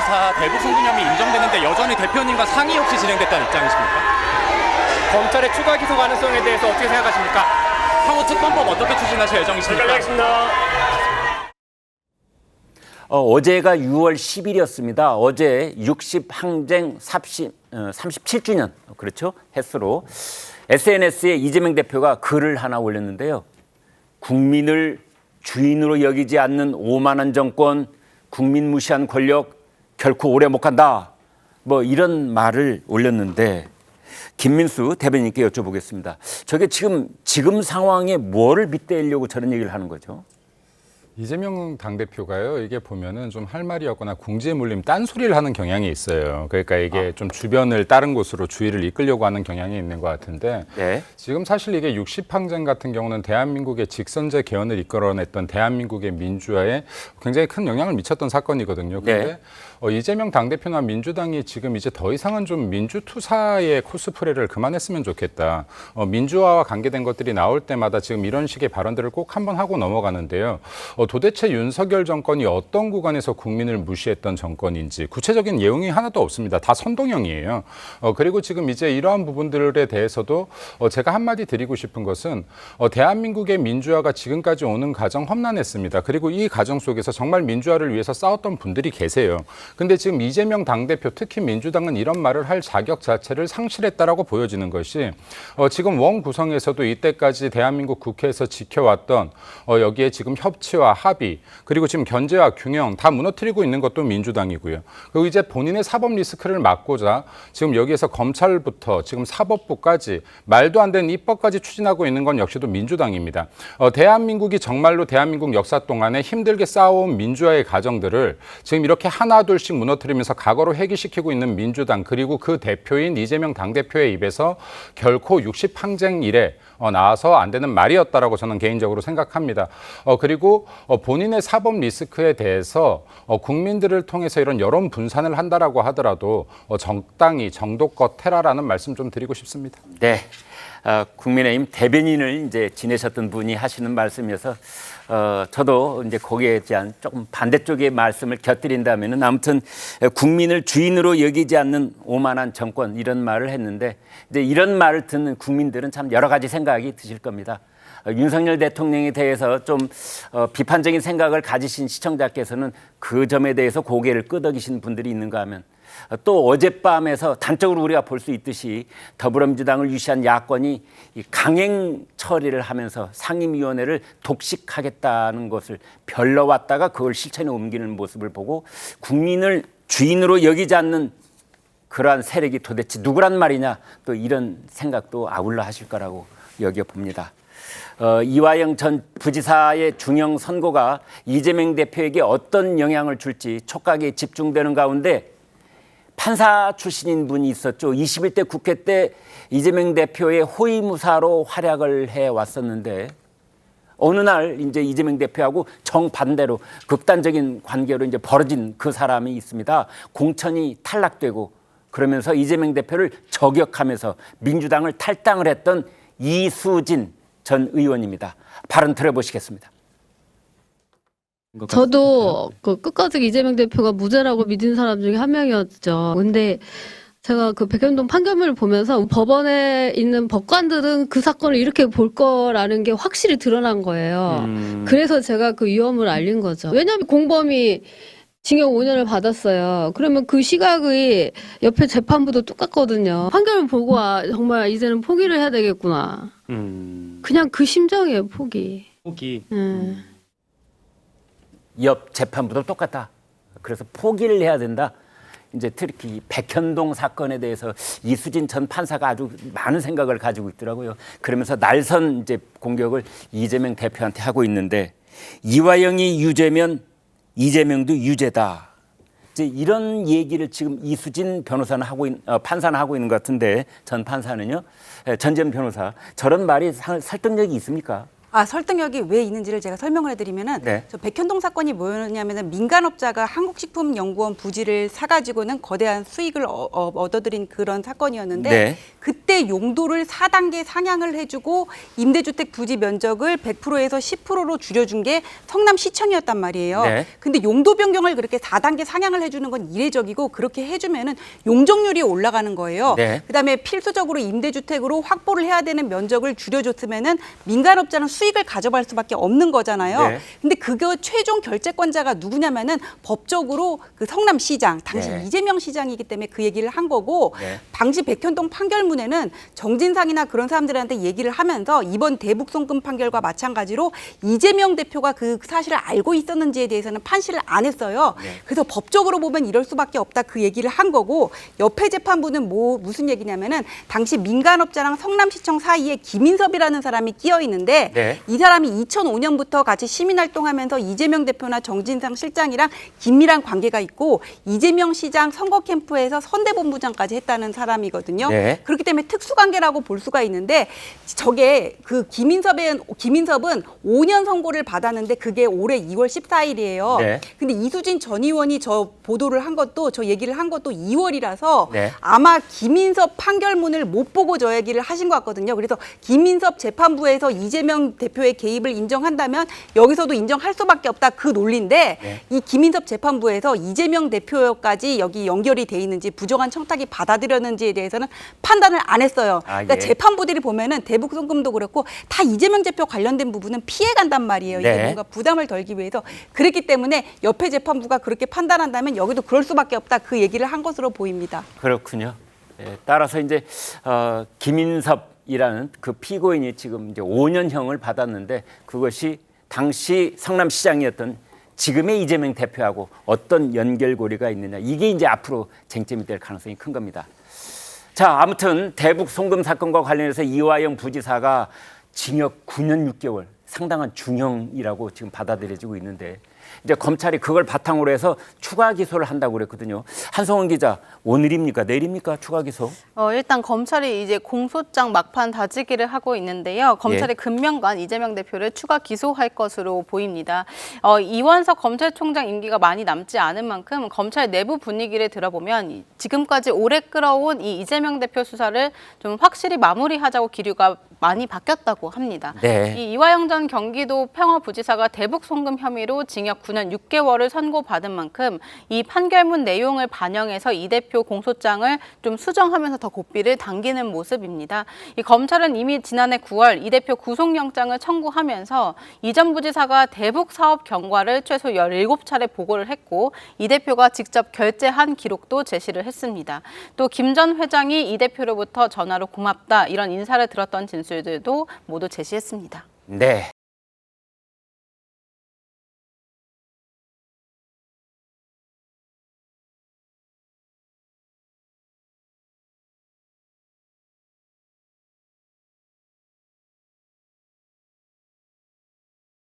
판사 대북 송금혐의 인정되는데 여전히 대표님과 상의 없이 진행됐다는 입장이십니까? 검찰의 추가 기소 가능성에 대해서 어떻게 생각하십니까? 향후 특검법 어떻게 추진하실 예정이십니까? 알겠습니다. 어제가 6월 10일이었습니다. 어제 60 항쟁 37주년 그렇죠? 햇수로 SNS에 이재명 대표가 글을 하나 올렸는데요. 국민을 주인으로 여기지 않는 오만한 정권, 국민 무시한 권력 결코 오래 못 간다. 뭐 이런 말을 올렸는데 김민수 대변인께 여쭤보겠습니다. 저게 지금 상황에 뭐를 빗대려고 저런 얘기를 하는 거죠? 이재명 당대표가요, 이게 보면은 좀 할 말이 없거나 궁지에 물림 딴소리를 하는 경향이 있어요. 그러니까 이게 좀 주변을 다른 곳으로 주의를 이끌려고 하는 경향이 있는 것 같은데 네. 지금 사실 이게 60항쟁 같은 경우는 대한민국의 직선제 개헌을 이끌어냈던 대한민국의 민주화에 굉장히 큰 영향을 미쳤던 사건이거든요. 그런데 이재명 당대표나 민주당이 지금 이제 더 이상은 좀 민주투사의 코스프레를 그만했으면 좋겠다. 민주화와 관계된 것들이 나올 때마다 지금 이런 식의 발언들을 꼭 한번 하고 넘어가는데요. 도대체 윤석열 정권이 어떤 구간에서 국민을 무시했던 정권인지 구체적인 내용이 하나도 없습니다. 다 선동형이에요. 그리고 지금 이제 이러한 부분들에 대해서도 제가 한마디 드리고 싶은 것은 대한민국의 민주화가 지금까지 오는 과정 험난했습니다. 그리고 이 과정 속에서 정말 민주화를 위해서 싸웠던 분들이 계세요. 근데 지금 이재명 당대표 특히 민주당은 이런 말을 할 자격 자체를 상실했다라고 보여지는 것이 지금 원 구성에서도 이때까지 대한민국 국회에서 지켜왔던 여기에 지금 협치와 합의 그리고 지금 견제와 균형 다 무너뜨리고 있는 것도 민주당이고요. 그리고 이제 본인의 사법 리스크를 막고자 지금 여기에서 검찰부터 지금 사법부까지 말도 안 되는 입법까지 추진하고 있는 건 역시도 민주당입니다. 대한민국이 정말로 대한민국 역사 동안에 힘들게 쌓아온 민주화의 과정들을 지금 이렇게 하나 둘씩 무너뜨리면서 과거로 회귀시키고 있는 민주당 그리고 그 대표인 이재명 당대표의 입에서 결코 60항쟁 이래 나와서 안 되는 말이었다라고 저는 개인적으로 생각합니다. 그리고 본인의 사법 리스크에 대해서 국민들을 통해서 이런 여론 분산을 한다라고 하더라도 적당히 정도껏 해라라는 말씀 좀 드리고 싶습니다. 네, 국민의힘 대변인을 이제 지내셨던 분이 하시는 말씀이어서 저도 이제 거기에 대한 조금 반대쪽의 말씀을 곁들인다면은 아무튼 국민을 주인으로 여기지 않는 오만한 정권 이런 말을 했는데 이제 이런 말을 듣는 국민들은 참 여러 가지 생각이 드실 겁니다. 윤석열 대통령에 대해서 좀 비판적인 생각을 가지신 시청자께서는 그 점에 대해서 고개를 끄덕이신 분들이 있는가 하면 또 어젯밤에서 단적으로 우리가 볼 수 있듯이 더불어민주당을 유시한 야권이 강행 처리를 하면서 상임위원회를 독식하겠다는 것을 별러왔다가 그걸 실천에 옮기는 모습을 보고 국민을 주인으로 여기지 않는 그러한 세력이 도대체 누구란 말이냐 또 이런 생각도 아울러 하실 거라고 여겨봅니다. 이화영 전 부지사의 중형 선고가 이재명 대표에게 어떤 영향을 줄지 촉각이 집중되는 가운데 판사 출신인 분이 있었죠. 21대 국회 때 이재명 대표의 호위무사로 활약을 해왔었는데 어느 날 이제 이재명 대표하고 정반대로 극단적인 관계로 이제 벌어진 그 사람이 있습니다. 공천이 탈락되고 그러면서 이재명 대표를 저격하면서 민주당을 탈당을 했던 이수진 전 의원입니다. 발언 들어보시겠습니다. 저도 그 끝까지 이재명 대표가 무죄라고 믿은 사람 중에 한 명이었죠. 근데 제가 그 백현동 판결문을 보면서 법원에 있는 법관들은 그 사건을 이렇게 볼 거라는 게 확실히 드러난 거예요. 그래서 제가 그 위험을 알린 거죠. 왜냐하면 공범이 징역 5년을 받았어요. 그러면 그 시각의 옆에 재판부도 똑같거든요. 판결을 보고 정말 이제는 포기를 해야 되겠구나. 그냥 그 심정이에요, 포기. 옆 재판부도 똑같다. 그래서 포기를 해야 된다. 이제 특히 백현동 사건에 대해서 이수진 전 판사가 아주 많은 생각을 가지고 있더라고요. 그러면서 날선 이제 공격을 이재명 대표한테 하고 있는데 이화영이 유죄면 이재명도 유죄다. 이제 이런 얘기를 지금 이수진 변호사는 판사는 하고 있는 것 같은데 전 판사는요, 전 전 변호사 저런 말이 설득력이 있습니까? 설득력이 왜 있는지를 제가 설명을 해드리면은 네. 저 백현동 사건이 뭐였냐면은 민간업자가 한국식품연구원 부지를 사가지고는 거대한 수익을 얻어들인 그런 사건이었는데 네. 그때 용도를 4단계 상향을 해주고 임대주택 부지 면적을 100%에서 10%로 줄여준 게 성남시청이었단 말이에요. 네. 근데 용도 변경을 그렇게 4단계 상향을 해주는 건 이례적이고 그렇게 해주면은 용적률이 올라가는 거예요. 네. 그다음에 필수적으로 임대주택으로 확보를 해야 되는 면적을 줄여줬으면은 민간업자는 수익을 가져갈 수밖에 없는 거잖아요. 네. 근데 그거 최종 결재권자가 누구냐면은 법적으로 그 성남시장 당시 네. 이재명 시장이기 때문에 그 얘기를 한 거고 네. 당시 백현동 판결문에는 정진상이나 그런 사람들한테 얘기를 하면서 이번 대북 송금 판결과 마찬가지로 이재명 대표가 그 사실을 알고 있었는지에 대해서는 판시를 안 했어요. 네. 그래서 법적으로 보면 이럴 수밖에 없다 그 얘기를 한 거고 옆에 재판부는 무슨 얘기냐면은 당시 민간업자랑 성남시청 사이에 김인섭이라는 사람이 끼어 있는데 네. 이 사람이 2005년부터 같이 시민활동하면서 이재명 대표나 정진상 실장이랑 긴밀한 관계가 있고 이재명 시장 선거 캠프에서 선대본부장까지 했다는 사람이거든요. 네. 그렇기 때문에 특수관계라고 볼 수가 있는데 저게 그 김인섭은 5년 선고를 받았는데 그게 올해 2월 14일이에요. 네. 근데 이수진 전 의원이 저 보도를 한 것도 저 얘기를 한 것도 2월이라서 네. 아마 김인섭 판결문을 못 보고 저 얘기를 하신 것 같거든요. 그래서 김인섭 재판부에서 이재명 대표의 개입을 인정한다면 여기서도 인정할 수밖에 없다 그 논리인데 네. 이 김인섭 재판부에서 이재명 대표까지 여기 연결이 돼 있는지 부정한 청탁이 받아들였는지에 대해서는 판단을 안 했어요. 그러니까 예. 재판부들이 보면은 대북 송금도 그렇고 다 이재명 대표 관련된 부분은 피해 간단 말이에요. 이게 네. 뭔가 부담을 덜기 위해서 그랬기 때문에 옆에 재판부가 그렇게 판단한다면 여기도 그럴 수밖에 없다 그 얘기를 한 것으로 보입니다. 그렇군요. 예, 따라서 이제 김인섭이라는 그 피고인이 지금 이제 5년형을 받았는데 그것이 당시 성남시장이었던 지금의 이재명 대표하고 어떤 연결고리가 있느냐 이게 이제 앞으로 쟁점이 될 가능성이 큰 겁니다. 자, 아무튼 대북 송금 사건과 관련해서 이화영 부지사가 징역 9년 6개월 상당한 중형이라고 지금 받아들여지고 있는데 이제 검찰이 그걸 바탕으로 해서 추가 기소를 한다고 그랬거든요. 한성원 기자, 오늘입니까? 내일입니까? 추가 기소? 일단 검찰이 이제 공소장 막판 다지기를 하고 있는데요. 검찰이 금명간 이재명 대표를 추가 기소할 것으로 보입니다. 이원석 검찰총장 임기가 많이 남지 않은 만큼 검찰 내부 분위기를 들어보면 지금까지 오래 끌어온 이 이재명 대표 수사를 좀 확실히 마무리하자고 기류가 많이 바뀌었다고 합니다. 네. 이 이화영 전 경기도 평화부지사가 대북 송금 혐의로 징역 9년 6개월을 선고받은 만큼 이 판결문 내용을 반영해서 이 대표 공소장을 좀 수정하면서 더 고삐를 당기는 모습입니다. 이 검찰은 이미 지난해 9월 이 대표 구속영장을 청구하면서 이 전 부지사가 대북 사업 경과를 최소 17차례 보고를 했고 이 대표가 직접 결재한 기록도 제시를 했습니다. 또 김 전 회장이 이 대표로부터 전화로 고맙다 이런 인사를 들었던 진술들도 모두 제시했습니다. 네.